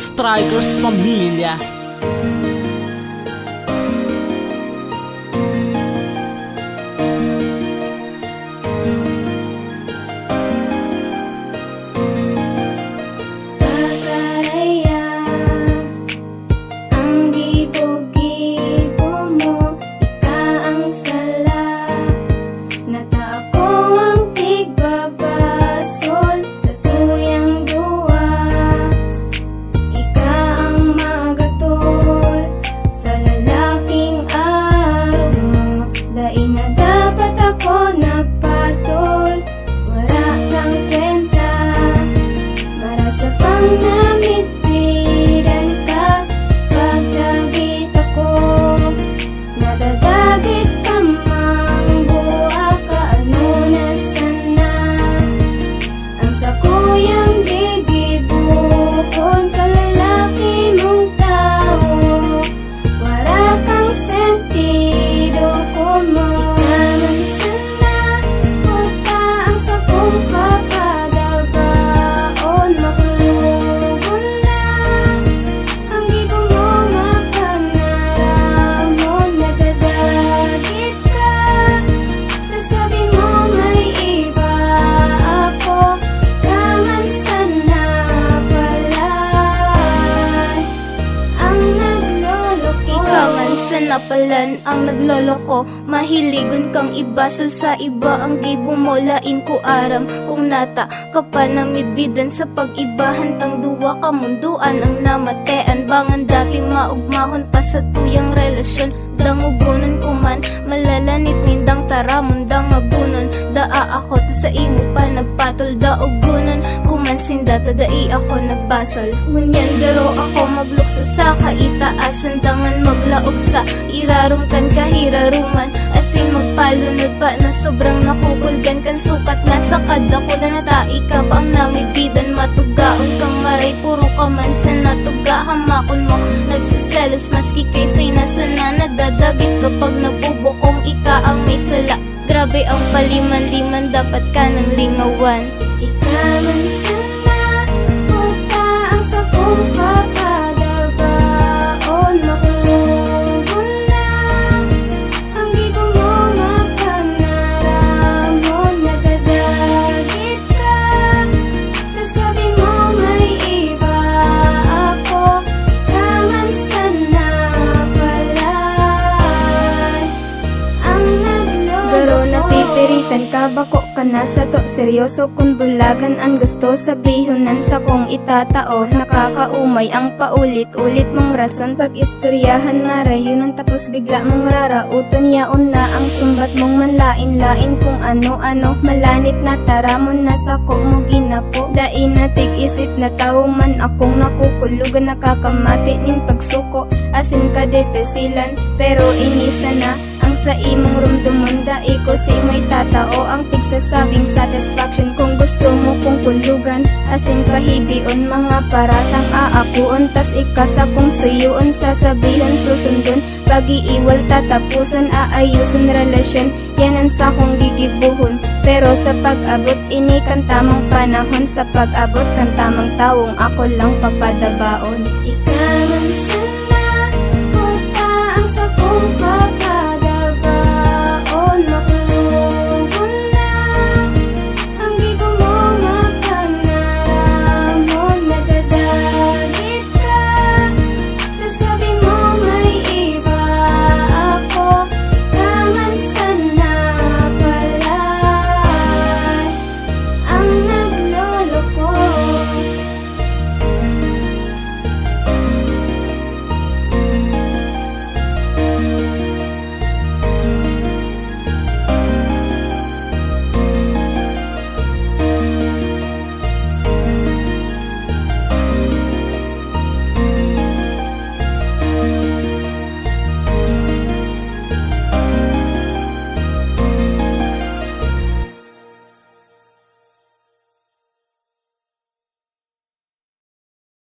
Strikers Pamilya. Napalan ang nagloloko, mahiligon kang ibasal sa iba. Ang gibo mo lain ko aram, kung nata ka pa namidbidan sa pag-ibahan. Tang duwa ka munduan ang namatean, bangan dati maugmahon pa sa tuyang relasyon. Dangugunan kuman, malalanit nindang taramon dangagunon. Daa ako ta sa imo pa nagpatol daugunan, kumansin data dai ako nagbasol. Ngunyan garo ako magluksa sa kaitaasan, dangan maglaog sa irarong kan kahiraruman. Asin magpalunod pa na sobrang nakukulgan kan sukat na sa kadako na natai ka pang namibidan. Matugaon kang maray, puro ka man sa natuga. Hamakon mo, nagsiselos maski kaysa'y nasa na nagdadagit kapag nabubukong ika ang may sala. Grabe ang paliman-liman, dapat ka ng lingawan. Ikaman sana, puta ang sakong papadabaon. Makulungon na, ang gibo mo makanaramon. Nagdadagit ka, nasabi mo may iba ako. Ikaman sana palay, ang Garo napipiritan ka, bako ka na sa to. Seryoso kung bulagan ang gusto sabihunan sa kong itatao. Nakakaumay ang paulit-ulit mong rason, pag-istoryahan marayunan tapos bigla mong rarauton. Yaon na ang sumbat mong manlain-lain kung ano-ano. Malanit na taramon na sa ko mo ginapo. Dain na tig-isip na tao man akong nakukulugan. Nakakamati nin pagsuko, asin ka defesilan, pero inisa na ang sa imong rumdumon. Dai ko si may tatao ang tigsasabing satisfaction. Kung gusto mo kong kulugan, asin pahibion mga paratang aapuon. Tas ikasa kong suyuon, sasabihon susundon. Pag-iiwal tatapusan, aayusin relasyon. Yanan sa kong gigibuhon, pero sa pag-abot ini kan tamang panahon. Sa pag-abot kan tamang taong ako lang papadabaon.